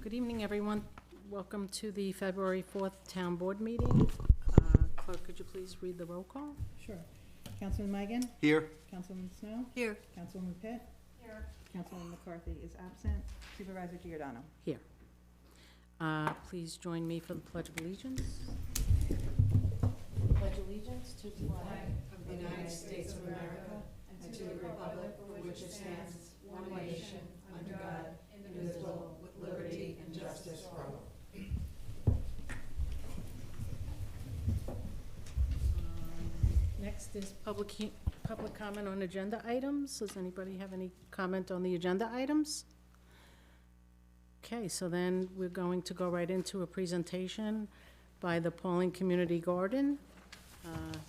Good evening, everyone. Welcome to the February 4th Town Board meeting. Clerk, could you please read the roll call? Sure. Councilman Migan? Here. Councilman Snow? Here. Councilwoman Pitt? Here. Councilman McCarthy is absent. Supervisor Giordano? Here. Please join me for the Pledge of Allegiance. Pledge allegiance to the flag Of the United States of America and to the republic for which it stands, one nation, under God, indivisible, with liberty and justice for all. Next is public comment on agenda items. Does anybody have any comment on the agenda items? Okay, so then we're going to go right into a presentation by the Pawling Community Garden.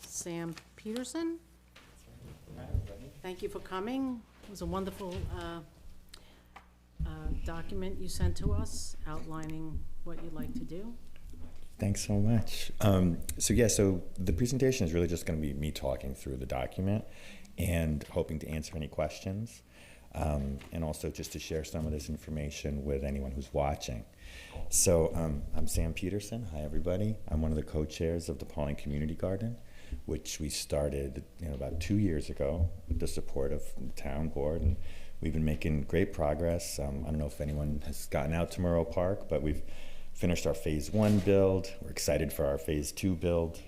Sam Peterson. Thank you for coming. It was a wonderful document you sent to us outlining what you'd like to do. Thanks so much. So the presentation is really just going to be me talking through the document and hoping to answer any questions, and also just to share some of this information with anyone who's watching. So I'm Sam Peterson. Hi, everybody. I'm one of the co-chairs of the Pawling Community Garden, which we started about 2 years ago with the support of the town board, and we've been making great progress. I don't know if anyone has gotten out to Murrow Park, but we've finished our phase 1 build. We're excited for our phase 2 build.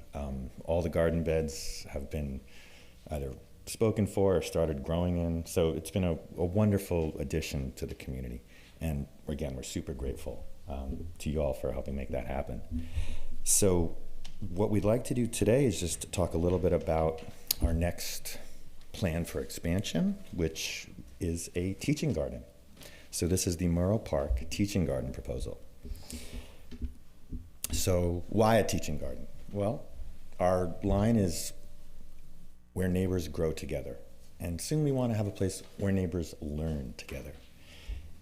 All the garden beds have been either spoken for or started growing in. So it's been a wonderful addition to the community. And again, we're super grateful to you all for helping make that happen. So what we'd like to do today is just to talk a little bit about our next plan for expansion, which is a teaching garden. So this is the Murrow Park Teaching Garden proposal. So why a teaching garden? Well, our line is where neighbors grow together. And soon we want to have a place where neighbors learn together.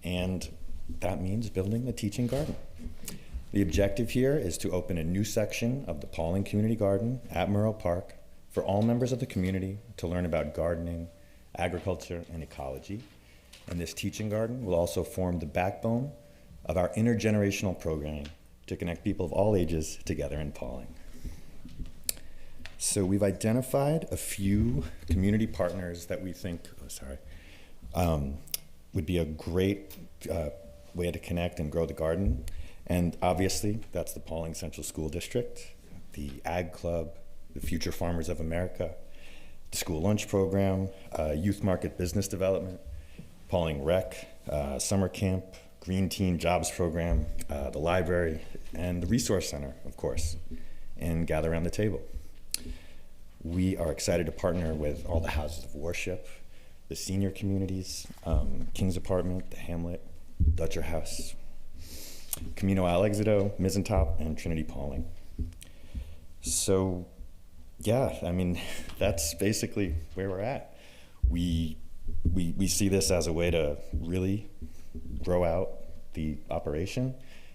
And that means building a teaching garden. The objective here is to open a new section of the Pawling Community Garden at Murrow Park for all members of the community to learn about gardening, agriculture, and ecology. And this teaching garden will also form the backbone of our intergenerational programming to connect people of all ages together in Pawling. So we've identified a few community partners that we think would be a great way to connect and grow the garden. And obviously, that's the Pawling Central School District, the Ag Club, the Future Farmers of America, the School Lunch Program, Youth Market Business Development, Pawling Rec, Summer Camp, Green Teen Jobs Program, the library, and the Resource Center, of course, and gather around the table. We are excited to partner with all the houses of worship, the senior communities, King's Apartment, the Hamlet, Dutcher House, Camino Al Exito, Mizentop, and Trinity Pawling. So, yeah, I mean, that's basically where we're at. We see this as a way to really grow out the operation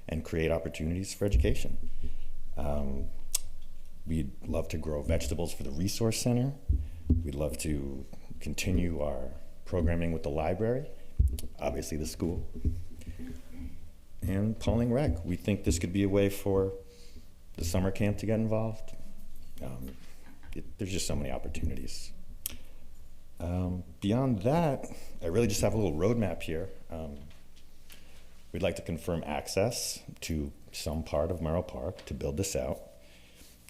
and create opportunities for education. We'd love to grow vegetables for the Resource Center. We'd love to continue our programming with the library, obviously the school, and Pawling Rec. We think this could be a way for the summer camp to get involved. There's just so many opportunities. Beyond that, I really just have a little roadmap here. We'd like to confirm access to some part of Murrow Park to build this out.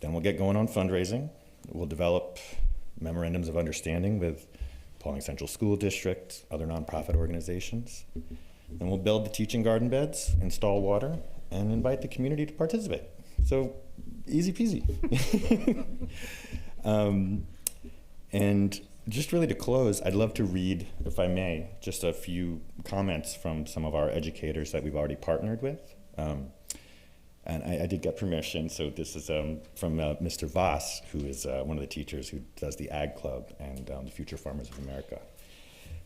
Then we'll get going on fundraising. We'll develop memorandums of understanding with Pawling Central School District, other nonprofit organizations. Then we'll build the teaching garden beds, install water, and invite the community to participate. So easy peasy. And just really to close, I'd love to read, if I may, just a few comments from some of our educators that we've already partnered with. And I did get permission, so this is from Mr. Voss, who is one of the teachers who does the Ag Club and the Future Farmers of America.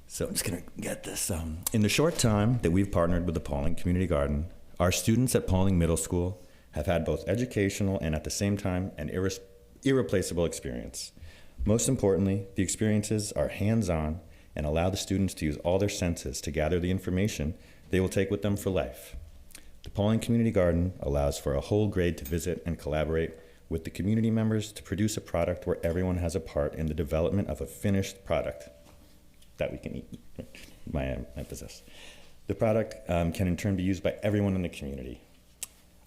So I'm just gonna get this. In the short time that we've partnered with the Pawling Community Garden, our students at Pawling Middle School have had both educational and at the same time an irreplaceable experience. Most importantly, the experiences are hands-on and allow the students to use all their senses to gather the information they will take with them for life. The Pawling Community Garden allows for a whole grade to visit and collaborate with the community members to produce a product where everyone has a part in the development of a finished product that we can eat, my emphasis. The product can in turn be used by everyone in the community.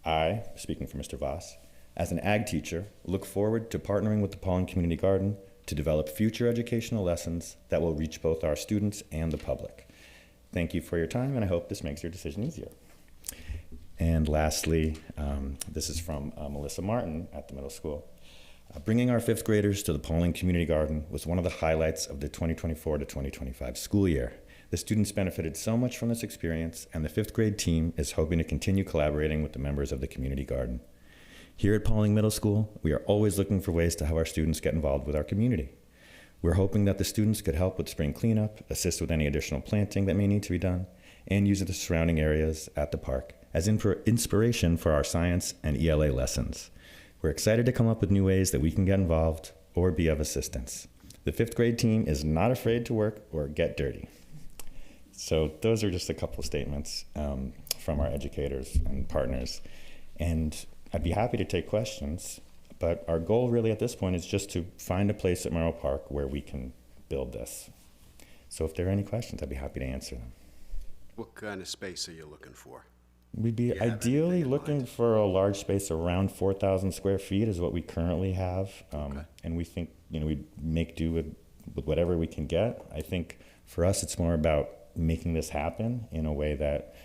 I, speaking for Mr. Voss, as an ag teacher, look forward to partnering with the Pawling Community Garden to develop future educational lessons that will reach both our students and the public. Thank you for your time, and I hope this makes your decision easier. And lastly, this is from Melissa Martin at the middle school. Bringing our fifth graders to the Pawling Community Garden was one of the highlights of the 2024 to 2025 school year. The students benefited so much from this experience, and the fifth grade team is hoping to continue collaborating with the members of the community garden. Here at Pawling Middle School, we are always looking for ways to have our students get involved with our community. We're hoping that the students could help with spring cleanup, assist with any additional planting that may need to be done, and use the surrounding areas at the park as inspiration for our science and ELA lessons. We're excited to come up with new ways that we can get involved or be of assistance. The fifth grade team is not afraid to work or get dirty. So those are just a couple of statements from our educators and partners. And I'd be happy to take questions, but our goal really at this point is just to find a place at Merrill Park where we can build this. So if there are any questions, I'd be happy to answer them. What kind of space are you looking for? We'd be Do you have ideally anything in looking mind? for a large space around 4,000 square feet is what we currently have. Okay. And we think, we make do with whatever we can get. I think for us, it's more about making this happen in a way that,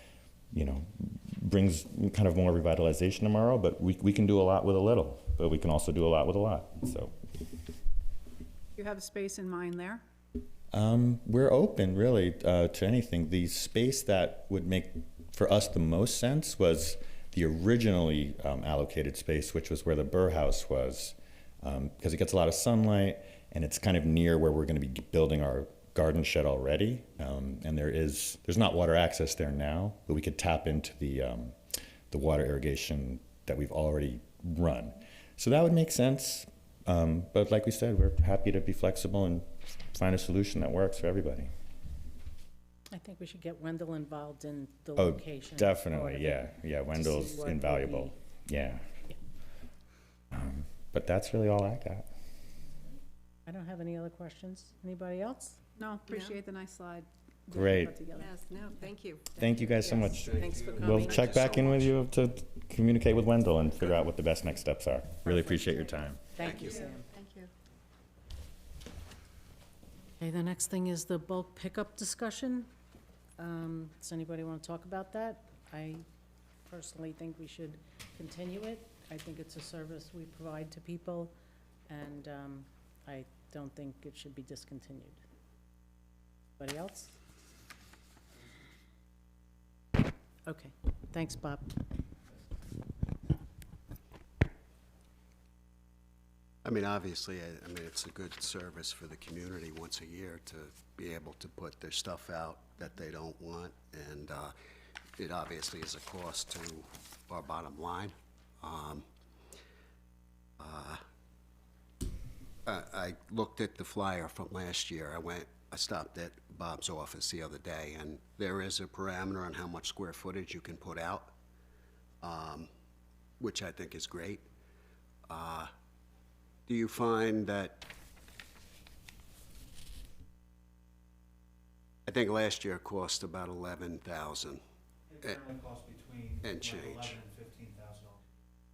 brings kind of more revitalization tomorrow, but we can do a lot with a little, but we can also do a lot with a lot, so. You have a space in mind there? We're open, really, to anything. The space that would make, for us, the most sense was the originally allocated space, which was where the Burr House was, because it gets a lot of sunlight, and it's kind of near where we're going to be building our garden shed already, and there's not water access there now, but we could tap into the water irrigation that we've already run. So that would make sense, but like we said, we're happy to be flexible and find a solution that works for everybody. I think we should get Wendell involved in the Oh, location. definitely, part of yeah, it. yeah, Wendell's what would invaluable, be- yeah. But that's really all I got. I don't have any other questions. Anybody else? No, appreciate the nice slide. that you Great. put together. Yes, no, thank you. Thank you guys so much. Thanks for coming. We'll check back in with you to communicate with Wendell and figure Good. out what the best next steps are. Really appreciate your time. Thank you, Sam. Thank you. Okay, the next thing is the bulk pickup discussion. Does anybody want to talk about that? I personally think we should continue it. I think it's a service we provide to people, and I don't think it should be discontinued. Anybody else? Okay, thanks, Bob. I mean, obviously, it's a good service for the community once a year to be able to put their stuff out that they don't want, and it obviously is a cost to our bottom line. I looked at the flyer from last year. I stopped at Bob's office the other day, and there is a parameter on how much square footage you can put out, which I think is great. Do you find that, I think last year it cost about 11,000. It currently costs between And like change. 11 and $15,000.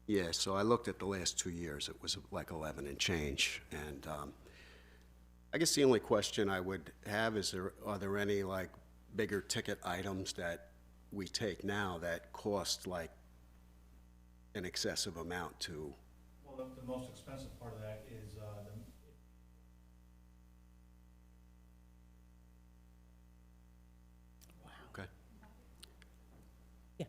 Yeah, so I looked at the last 2 years, it was like 11 and change. And I guess the only question I would have is, are there any like bigger ticket items that we take now that cost like an excessive amount to? Well, the most expensive part of that is Okay. Yeah.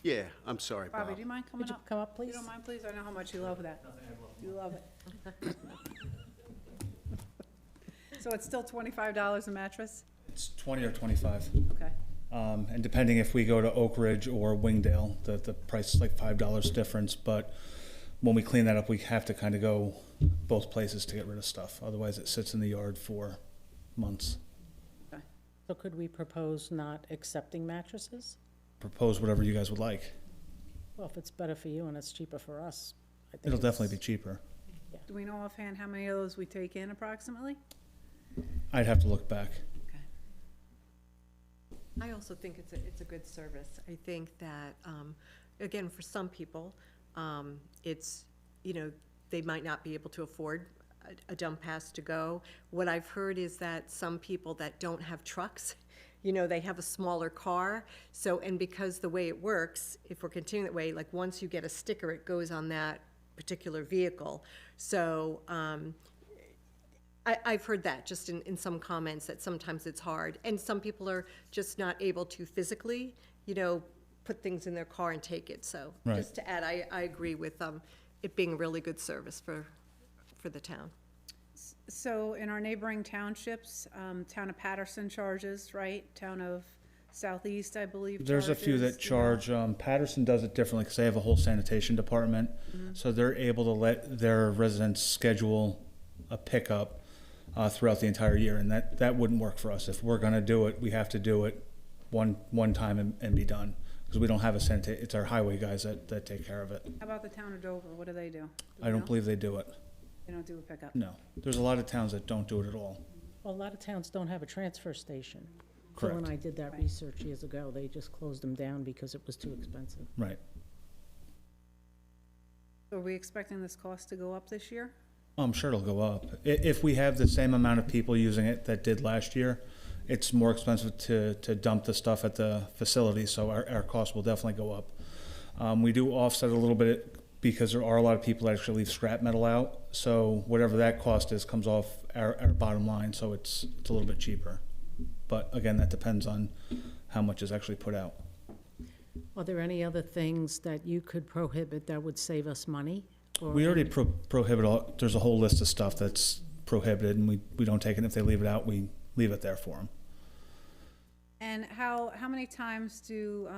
Yeah, I'm sorry, Bob. Bobby, do you mind coming Would you up? come up, If please? you don't mind, please? I know how much you love that. nothing I love. You love it. So it's still $25 a mattress? It's 20 or 25. Okay. And depending if we go to Oak Ridge or Wingdale, the price is like $5 difference. But when we clean that up, we have to kind of go both places to get rid of stuff. Otherwise, it sits in the yard for months. So could we propose not accepting mattresses? propose whatever you guys would like. Well, if it's better for you and it's cheaper for us, I think It'll it's- definitely be cheaper. Do we know offhand how many of those we take in approximately? I'd have to look back. I also think it's a good service. I think that, again, for some people, it's, they might not be able to afford a dump pass to go. What I've heard is that some people that don't have trucks, they have a smaller car. So, and because the way it works, if we're continuing that way, like once you get a sticker, it goes on that particular vehicle. So, I've heard that just in some comments, that sometimes it's hard. And some people are just not able to physically, put things in their car and take it. So Right. just to add, I agree with it being a really good service for the town. So in our neighboring townships, town of Patterson charges, right? Town of Southeast, I believe, There's a few that charges, charge, Patterson does it differently because they have a whole sanitation department. So they're able to let their residents schedule a pickup throughout the entire year, and that wouldn't work for us. If we're gonna do it, we have to do it one time and be done, because we don't have a sanitary, it's our highway guys that take care of it. How about the town of Dover? What do they do? Do I we don't know? believe they do it. They don't do a pickup. No. There's a lot of towns that don't do it at all. Well, a lot of towns don't have a transfer station. Phil and Correct. I did that Right. research years ago. They just closed them down because it was too expensive. Right. So are we expecting this cost to go up this year? I'm sure it'll go up. If we have the same amount of people using it that did last year, it's more expensive to dump the stuff at the facility, so our cost will definitely go up. We do offset a little bit because there are a lot of people that actually leave scrap metal out, so whatever that cost is comes off our bottom line, so it's a little bit cheaper. But again, that depends on how much is actually put out. Are there any other things that you could prohibit that would save us money? Or We already prohibit all, there's a whole list of stuff that's prohibited, and we don't take it. If they leave it out, we leave it there for them. And how many times do,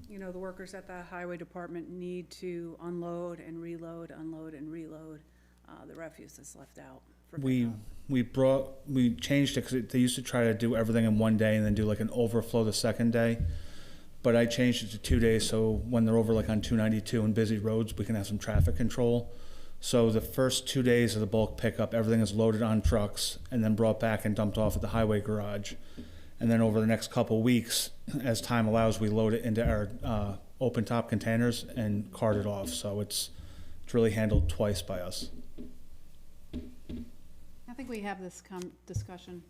the workers at the highway department need to unload and reload the refuse that's left out for pickup? We changed it because they used to try to do everything in one day and then do like an overflow the second day. But I changed it to 2 days, so when they're over like on 292 and busy roads, we can have some traffic control. So the first 2 days of the bulk pickup, everything is loaded on trucks and then brought back and dumped off at the highway garage. And then over the next couple weeks, as time allows, we load it into our open top containers and cart it off. So it's really handled twice by us. I think we have this discussion,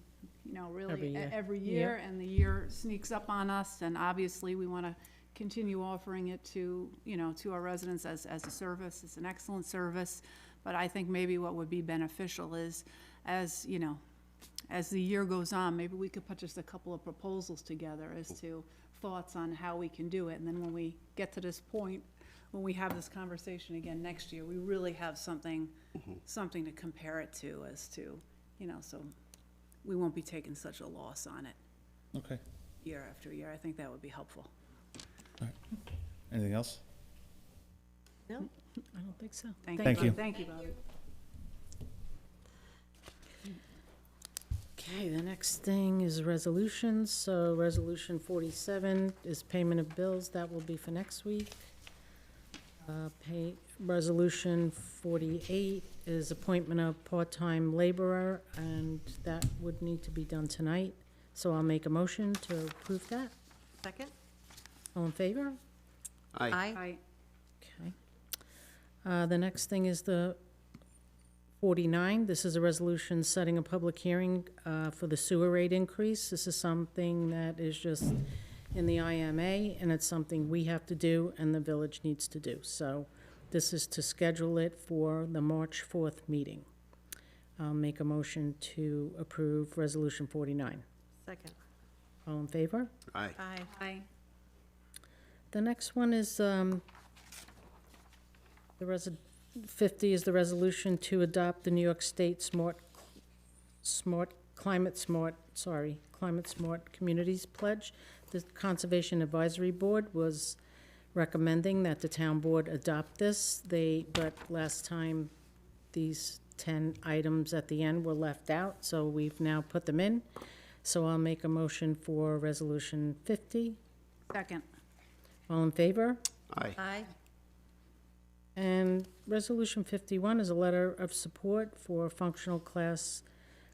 really Every year. every year, and the year sneaks up on us, and obviously we want to continue offering it to, to our residents as a service. It's an excellent service, but I think maybe what would be beneficial is, as the year goes on, maybe we could put just a couple of proposals together as to thoughts on how we can do it, and then when we get to this point, when we have this conversation again next year, we really have something to compare it to as to, so we won't be taking such a loss on it Okay. year after year. I think that would be helpful. Anything else? No? I don't think so. Thank you. Thank you, Bobby. Okay, the next thing is resolutions. So Resolution 47 is payment of bills. That will be for next week. Resolution 48 is appointment of part-time laborer, and that would need to be done tonight. So I'll make a motion to approve that. Second? All in favor? Aye. Aye. Okay. The next thing is the 49. This is a resolution setting a public hearing for the sewer rate increase. This is something that is just in the IMA, and it's something we have to do and the village needs to do. So this is to schedule it for the March 4th meeting. I'll make a motion to approve Resolution 49. Second. All in favor? Aye. Aye. Aye. The next one is, 50 is the resolution to adopt the New York State Climate Smart Communities Pledge. The Conservation Advisory Board was recommending that the town board adopt this. But last time, these 10 items at the end were left out, so we've now put them in. So I'll make a motion for Resolution 50. Second. All in favor? Aye. Aye. And Resolution 51 is a letter of support for functional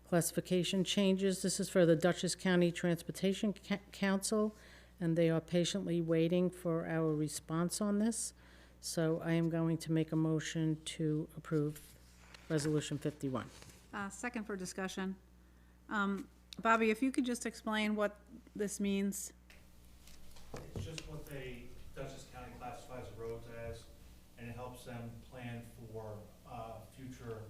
classification changes. This is for the Dutchess County Transportation Council, and they are patiently waiting for our response on this. So I am going to make a motion to approve Resolution 51. Second for discussion. Bobby, if you could just explain what this means? It's just what Dutchess County classifies roads as, and it helps them plan for future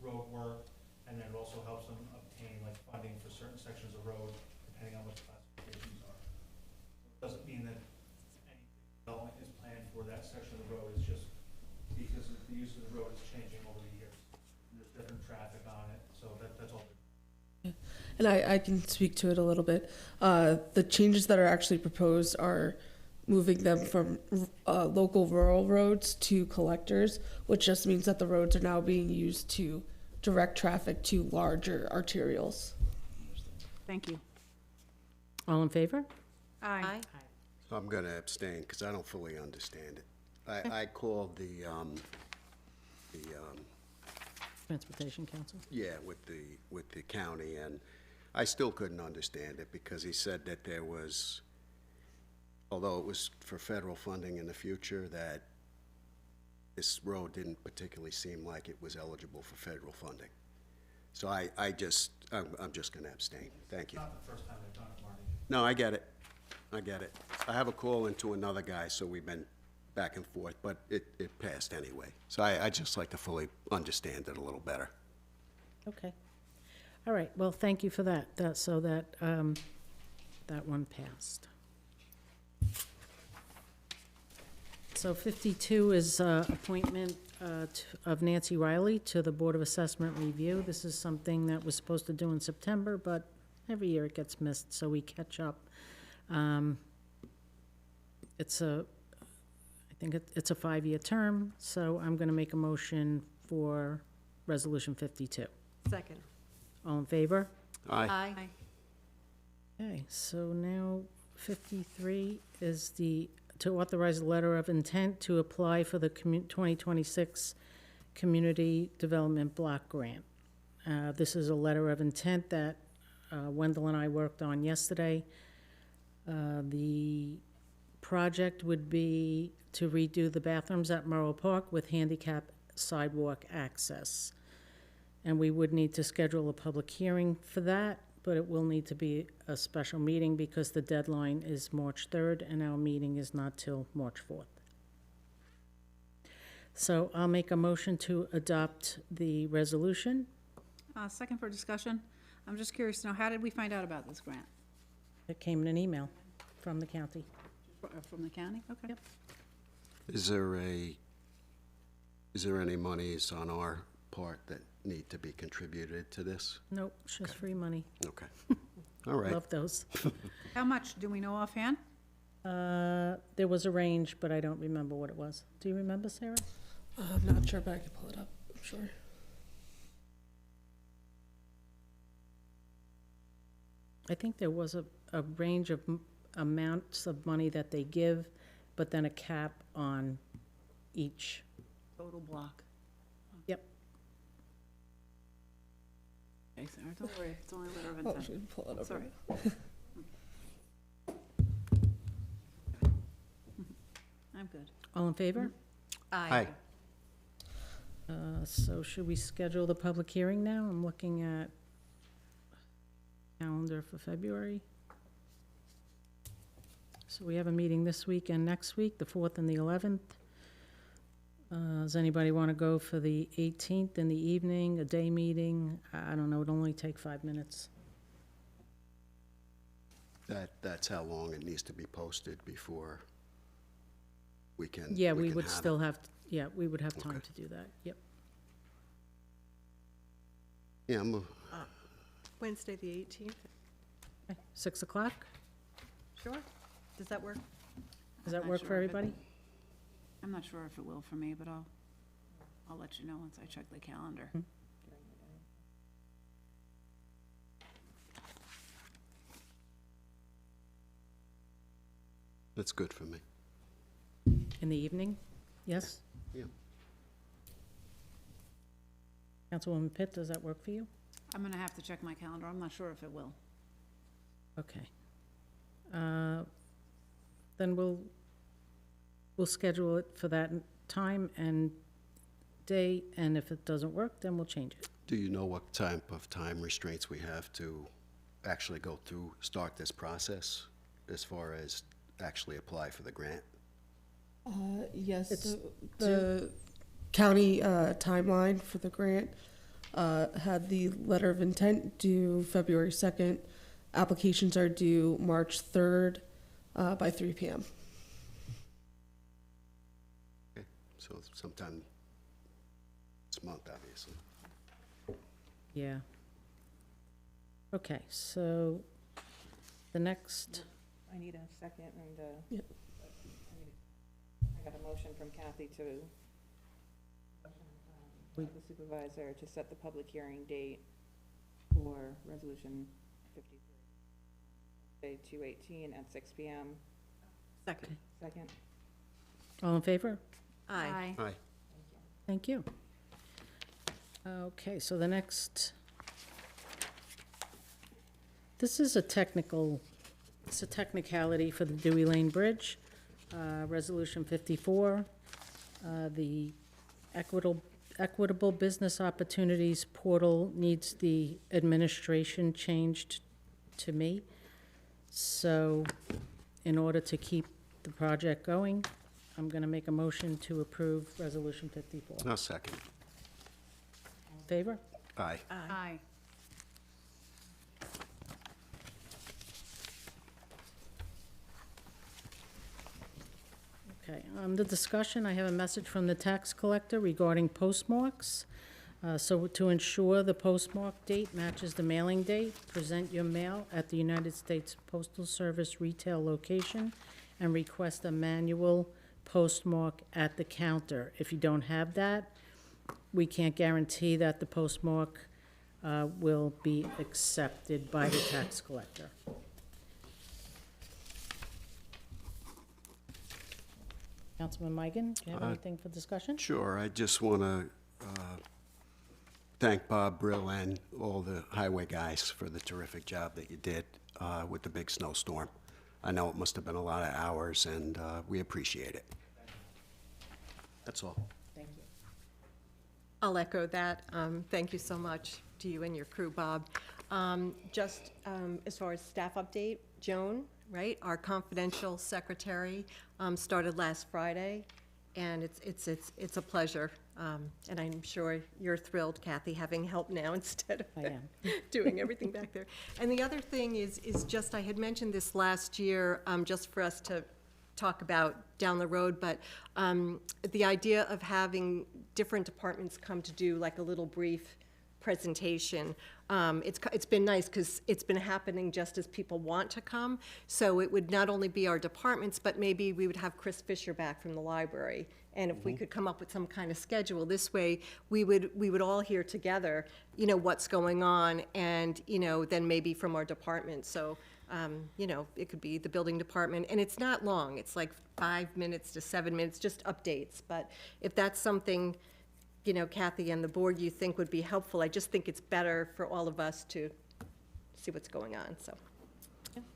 road work, and then it also helps them obtain like funding for certain sections of road, depending on what the classifications are. It doesn't mean that any development is planned for that section of the road. It's just because the use of the road is changing over the years. There's different traffic on it, so that's all. And I can speak to it a little bit. The changes that are actually proposed are moving them from local rural roads to collectors, which just means that the roads are now being used to direct traffic to larger arterials. Thank you. All in favor? Aye. So I'm going to abstain because I don't fully understand it. I called the Transportation Council. yeah, with the county, and I still couldn't understand it because he said that there was, although it was for federal funding in the future, that this road didn't particularly seem like it was eligible for federal funding. So I'm just going to abstain. Thank you. Not the first time they've done it, Marty. No, I get it. I have a call into another guy, so we've been back and forth, but it passed anyway. So I just like to fully understand it a little better. Okay. All right, well, thank you for that. So that one passed. So 52 is appointment of Nancy Riley to the Board of Assessment Review. This is something that was supposed to do in September, but every year it gets missed, so we catch up. I think it's a 5-year term, so I'm going to make a motion for Resolution 52. Second. All in favor? Aye. Okay, so now 53 is to authorize a letter of intent to apply for the 2026 Community Development Block Grant. This is a letter of intent that Wendell and I worked on yesterday. The project would be to redo the bathrooms at Merle Park with handicap sidewalk access. And we would need to schedule a public hearing for that, but it will need to be a special meeting because the deadline is March 3rd and our meeting is not till March 4th. So I'll make a motion to adopt the resolution. Second for discussion. I'm just curious to know, how did we find out about this grant? It came in an email from the county. From the county? Okay. Yep. Is there any monies on our part that need to be contributed to this? Nope, it's just free money. Okay. All right. Love those. How much? Do we know offhand? There was a range, but I don't remember what it was. Do you remember, Sarah? I'm not sure, but I can pull it up, I'm sure. I think there was a range of amounts of money that they give, but then a cap on each. Total block. Yep. Okay, Sarah, don't worry. It's only a letter of Oh, intent. she can pull it up. Sorry. I'm good. All in favor? Aye. So should we schedule the public hearing now? I'm looking at calendar for February. So we have a meeting this week and next week, the 4th and the 11th. Does anybody want to go for the 18th in the evening, a day meeting? I don't know, it'll only take 5 minutes. That's how long it needs to be posted before we can. Yeah, we can would have still it. have, yeah, we would have time Okay. to do that, yep. Yeah, Wednesday, the 18th? Okay, 6 o'clock? Sure. Does that work? Does that not work sure for if it- everybody? I'm not sure if it will for me, but I'll let you know once I check the calendar. that's good for me. In the evening? Yes? Yeah. Councilwoman Pitt, does that work for you? I'm gonna have to check my calendar. I'm not sure if it will. Okay. Then we'll schedule it for that time and day, and if it doesn't work, then we'll change it. Do you know what type of time restraints we have to actually go through, start this process as far as actually apply for the grant? Yes, It's the county timeline for the grant had the letter of intent due February 2nd. Applications are due March 3rd by 3 p.m. Okay, so sometime this month, obviously. Yeah. Okay, so the next, I need a second and, Yep. I got a motion from Kathy to, the supervisor to set the public hearing date for resolution 53, 218 at 6 p.m. Second. Second. all in favor? Aye. Aye. Thank you. Okay, so the next, this is a technical, it's a technicality for the Dewey Lane Bridge, Resolution 54. The Equitable Business Opportunities Portal needs the administration changed to me. So in order to keep the project going, I'm going to make a motion to approve Resolution 54. No, second. In favor? Aye. Aye. Okay, the discussion, I have a message from the tax collector regarding postmarks. So to ensure the postmark date matches the mailing date, present your mail at the United States Postal Service retail location and request a manual postmark at the counter. If you don't have that, we can't guarantee that the postmark will be accepted by the tax collector. Councilman Migan, do you have anything for discussion? Sure, I just want to thank Bob Brill and all the highway guys for the terrific job that you did with the big snowstorm. I know it must have been a lot of hours, and we appreciate it. That's all. Thank you. I'll echo that. Thank you so much to you and your crew, Bob. Just as far as staff update, Joan, right, our confidential secretary, started last Friday, and it's a pleasure. And I'm sure you're thrilled, Kathy, having help now instead of I am. doing everything back there. And the other thing is just, I had mentioned this last year, just for us to talk about down the road, but the idea of having different departments come to do like a little brief presentation. It's been nice because it's been happening just as people want to come. So it would not only be our departments, but maybe we would have Chris Fisher back from the library. And if we could come up with some kind of schedule, this way we would all hear together, you know, what's going on, and, you know, then maybe from our department. So, you know, it could be the building department, and it's not long. It's like 5 minutes to 7 minutes, just updates. But if that's something, you know, Kathy and the board, you think would be helpful, I just think it's better for all of us to see what's going on, so.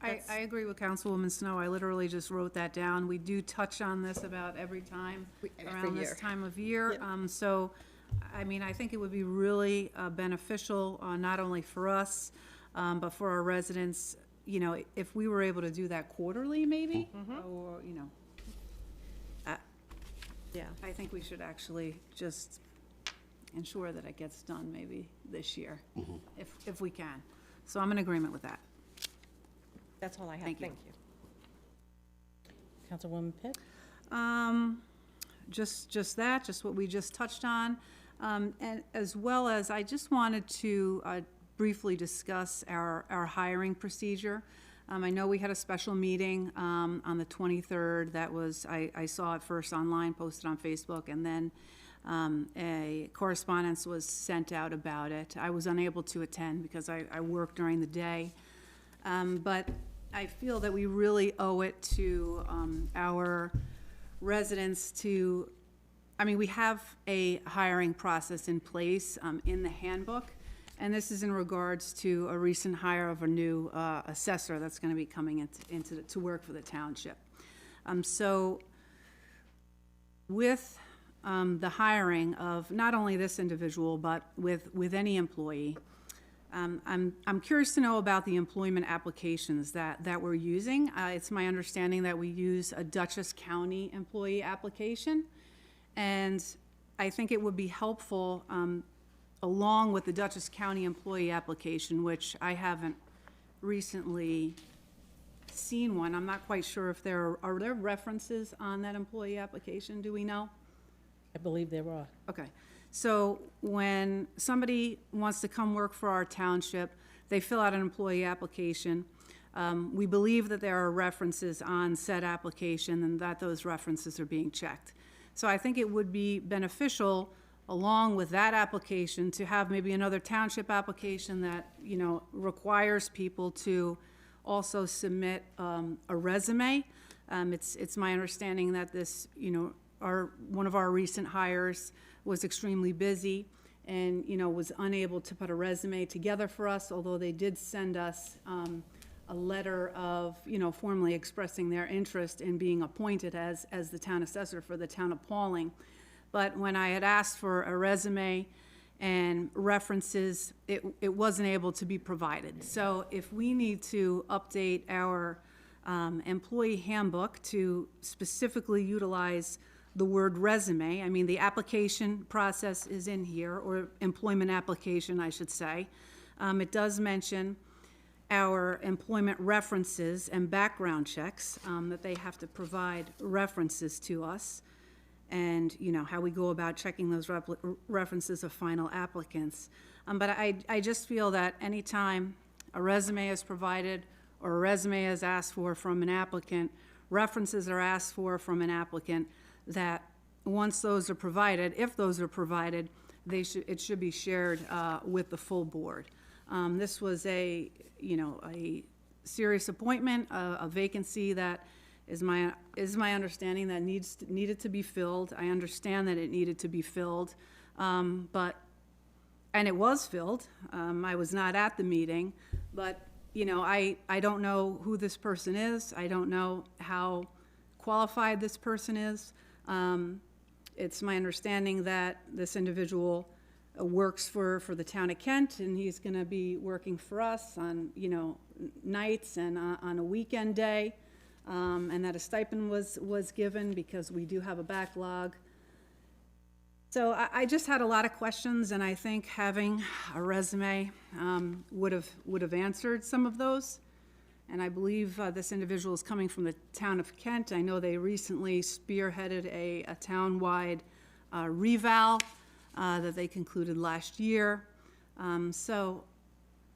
I agree with Councilwoman Snow. I literally just wrote that down. We do touch on this about every time around this year. time of year. Yep. So, I mean, I think it would be really beneficial, not only for us, but for our residents, you know, if we were able to do that quarterly, maybe, or, you know. Yeah. I think we should actually just ensure that it gets done maybe this year, if we can. So I'm in agreement with that. That's all I have. Thank you. Councilwoman Pitt? Just that, just what we just touched on. And as well as, I just wanted to briefly discuss our hiring procedure. I know we had a special meeting on the 23rd. That was, I saw it first online, posted on Facebook, and then a correspondence was sent out about it. I was unable to attend because I work during the day. But I feel that we really owe it to our residents to, I mean, we have a hiring process in place in the handbook, and this is in regards to a recent hire of a new assessor that's going to be coming to work for the township. So with the hiring of not only this individual, but with any employee, I'm curious to know about the employment applications that we're using. It's my understanding that we use a Dutchess County employee application, and I think it would be helpful, along with the Dutchess County employee application, which I haven't recently seen one. I'm not quite sure if are there references on that employee application, do we know? I believe there are. Okay, so when somebody wants to come work for our township, they fill out an employee application. We believe that there are references on said application and that those references are being checked. So I think it would be beneficial, along with that application, to have maybe another township application that, you know, requires people to also submit a resume. It's my understanding that this, you know, one of our recent hires was extremely busy and, you know, was unable to put a resume together for us, although they did send us a letter of, you know, formally expressing their interest in being appointed as the town assessor for the town of Pawling. But when I had asked for a resume and references, it wasn't able to be provided. So if we need to update our employee handbook to specifically utilize the word resume, I mean, the application process is in here, or employment application, I should say. It does mention our employment references and background checks, that they have to provide references to us, and, you know, how we go about checking those references of final applicants. But I just feel that anytime a resume is provided or a resume is asked for from an applicant, references are asked for from an applicant, that once those are provided, if those are provided, it should be shared with the full board. This was a serious appointment, a vacancy that is my understanding that needed to be filled. I understand that it needed to be filled, and it was filled. I was not at the meeting, but, you know, I don't know who this person is. I don't know how qualified this person is. It's my understanding that this individual works for the town of Kent, and he's going to be working for us on, you know, nights and on a weekend day, and that a stipend was given because we do have a backlog. So I just had a lot of questions, and I think having a resume would have answered some of those. And I believe this individual is coming from the town of Kent. I know they recently spearheaded a town-wide reval that they concluded last year. So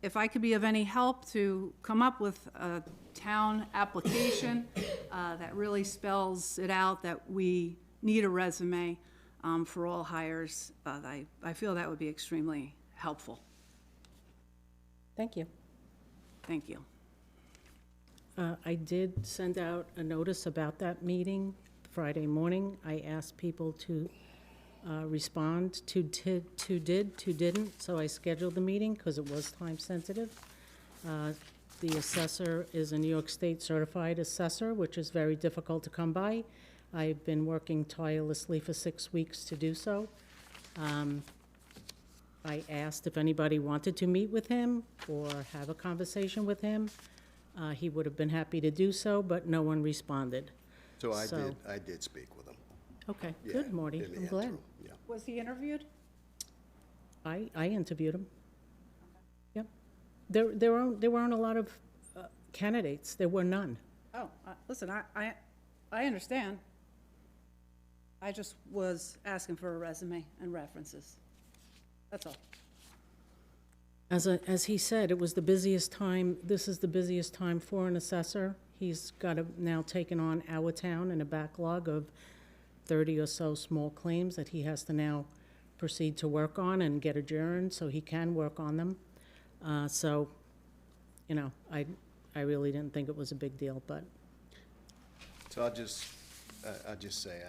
if I could be of any help to come up with a town application that really spells it out that we need a resume for all hires, I feel that would be extremely helpful. Thank you. Thank you. I did send out a notice about that meeting Friday morning. I asked people to respond to didn't, so I scheduled the meeting because it was time sensitive. The assessor is a New York State certified assessor, which is very difficult to come by. I've been working tirelessly for 6 weeks to do so. I asked if anybody wanted to meet with him or have a conversation with him. He would have been happy to do so, but no one responded. So I did speak with him. Okay, Yeah, good, Marty, in the I'm glad. interim, yeah. Was he interviewed? I interviewed him. Yep. There weren't a lot of candidates. There were none. Oh, listen, I understand. I just was asking for a resume and references. That's all. As he said, it was the busiest time, this is the busiest time for an assessor. He's now taken on our town and a backlog of 30 or so small claims that he has to now proceed to work on and get adjourned so he can work on them. So, you know, I really didn't think it was a big deal, but So I'll just I'll just say,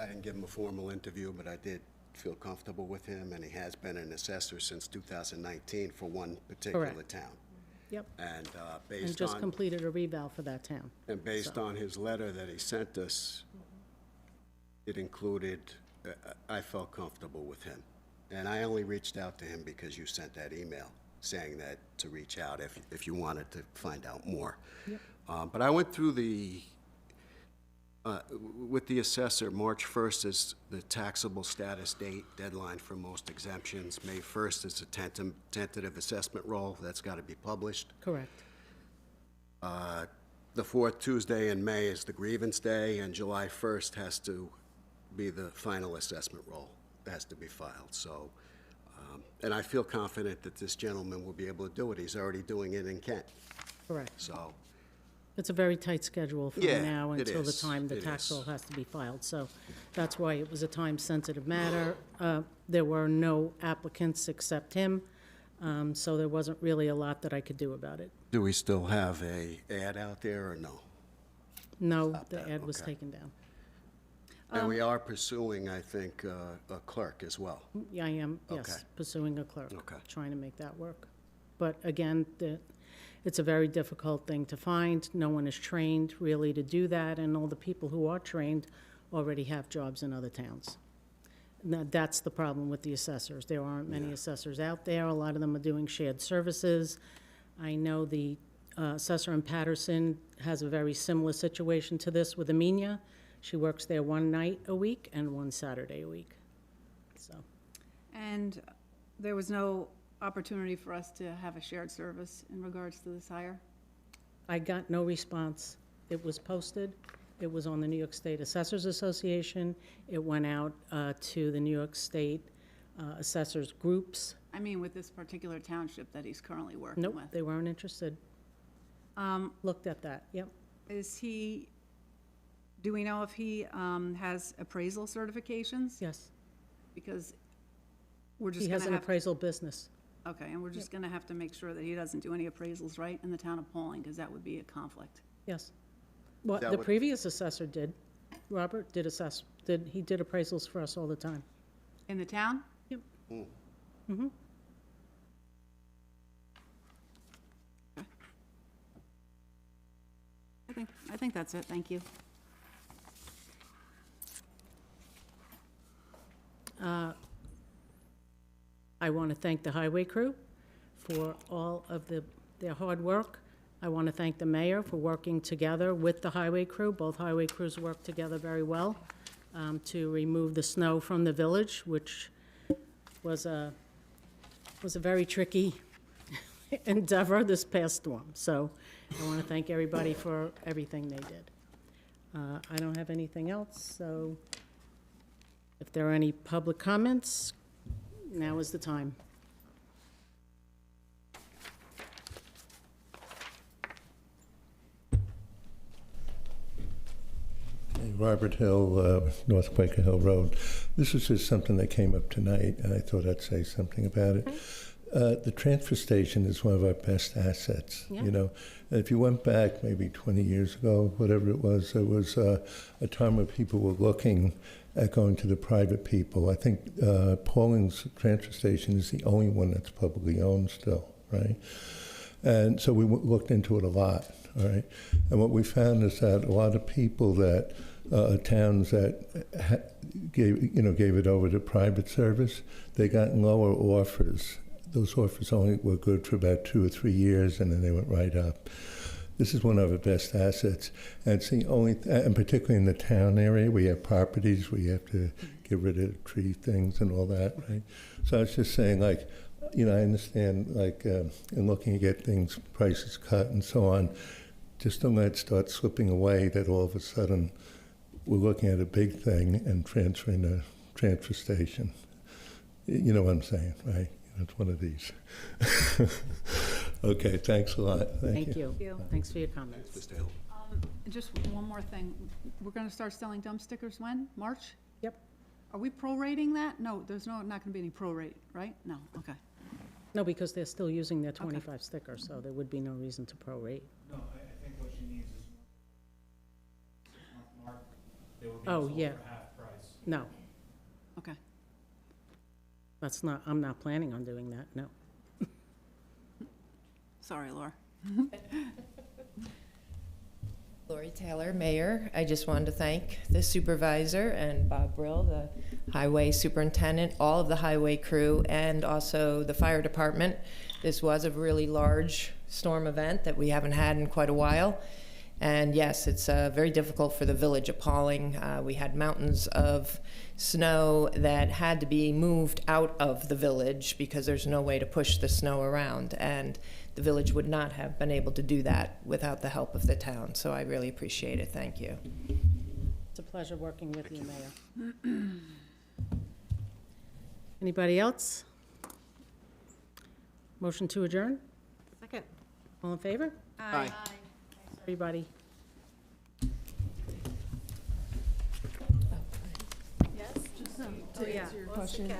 I didn't give him a formal interview, but I did feel comfortable with him, and he has been an assessor since 2019 for one particular Correct. town. Yep. And And based just on, completed a reval for that town. and based so. on his letter that he sent us, it included, I felt comfortable with him. And I only reached out to him because you sent that email saying that to reach out if you wanted to find out more. Yep. But I went through with the assessor, March 1st is the taxable status date, deadline for most exemptions. May 1st is a tentative assessment roll, that's got to be published. Correct. The fourth Tuesday in May is the grievance day, and July 1st has to be the final assessment roll. That has to be filed, so, and I feel confident that this gentleman will be able to do it. He's already doing it in Kent, Correct. so. It's a very tight schedule from Yeah, now it until the is. time the It tax is. roll has to be filed. So that's why it was a time-sensitive matter. There were no applicants except him, so there wasn't really a lot that I could do about it. Do we still have a ad out there, or no? No, Stop the that, ad was okay. taken down. And we are pursuing, I think, a clerk as well. Yeah, I am, yes, Okay. pursuing a clerk. Okay. Trying to make that work. But again, it's a very difficult thing to find. No one is trained really to do that, and all the people who are trained already have jobs in other towns. Now, that's the problem with the assessors. There aren't many Yeah. assessors out there. A lot of them are doing shared services. I know the assessor in Patterson has a very similar situation to this with Amenia. She works there one night a week and one Saturday a week, so. And there was no opportunity for us to have a shared service in regards to this hire? I got no response. It was posted. It was on the New York State Assessors Association. It went out to the New York State assessors groups. I mean, with this particular township that he's currently working Nope, with. they weren't interested. Looked at that, yep. Do we know if he has appraisal certifications? Yes. Because we're He just has gonna an have, appraisal business. okay, and we're just gonna have to make sure that he doesn't do any appraisals, right, in the town of Pawling, because that would be a conflict. Yes. What That the would- previous assessor did, Robert did he did appraisals for us all the time. In the town? Yep. Mm. Mm-hmm. I think that's it, thank you. I want to thank the highway crew for all of their hard work. I want to thank the mayor for working together with the highway crew. Both highway crews worked together very well to remove the snow from the village, which was a very tricky endeavor this past storm. So I want to thank everybody for everything they did. I don't have anything else, so if there are any public comments, now is the time. Robert Hill, North Quaker Hill Road. This was just something that came up tonight, and I thought I'd say something about it. The transfer station is one of our best assets, Yeah. you know. And if you went back maybe 20 years ago, whatever it was, there was a time where people were looking at going to the private people. I think Pauling's transfer station is the only one that's publicly owned still, right? And so we looked into it a lot, all right? And what we found is that a lot of people that, towns that gave it over to private service, they got lower offers. Those offers only were good for about 2 or 3 years, and then they went right up. This is one of our best assets, and it's the only, and particularly in the town area, we have properties where you have to get rid of tree things and all that, right? So I was just saying, like, I understand, like, in looking to get things, prices cut and so on, just don't let it start slipping away that all of a sudden we're looking at a big thing and transferring the transfer station. You know what I'm saying, right? It's one of these. Okay, thanks a lot. Thank you. you. Thanks for your comments. Mr. Hill. Just one more thing, we're gonna start selling dump stickers when? March? Yep. Are we prorating that? No, there's not gonna be any prorate, right? No, okay. No, because they're still using their 25 stickers, so there would be no reason to prorate. No, I think what she needs is 6-month mark they were being Oh, sold yeah. for half price. No, Okay. that's not, I'm not planning on doing that, no. Sorry, Laura. Lori Taylor, Mayor. I just wanted to thank the supervisor and Bob Brill, the highway superintendent, all of the highway crew, and also the fire department. This was a really large storm event that we haven't had in quite a while. And yes, it's very difficult for the village of Pawling. We had mountains of snow that had to be moved out of the village because there's no way to push the snow around. And the village would not have been able to do that without the help of the town. So I really appreciate it. Thank you. It's a pleasure working with you, Mayor. Anybody else? Motion to adjourn? Second. All in favor? Aye. Everybody. To answer your question,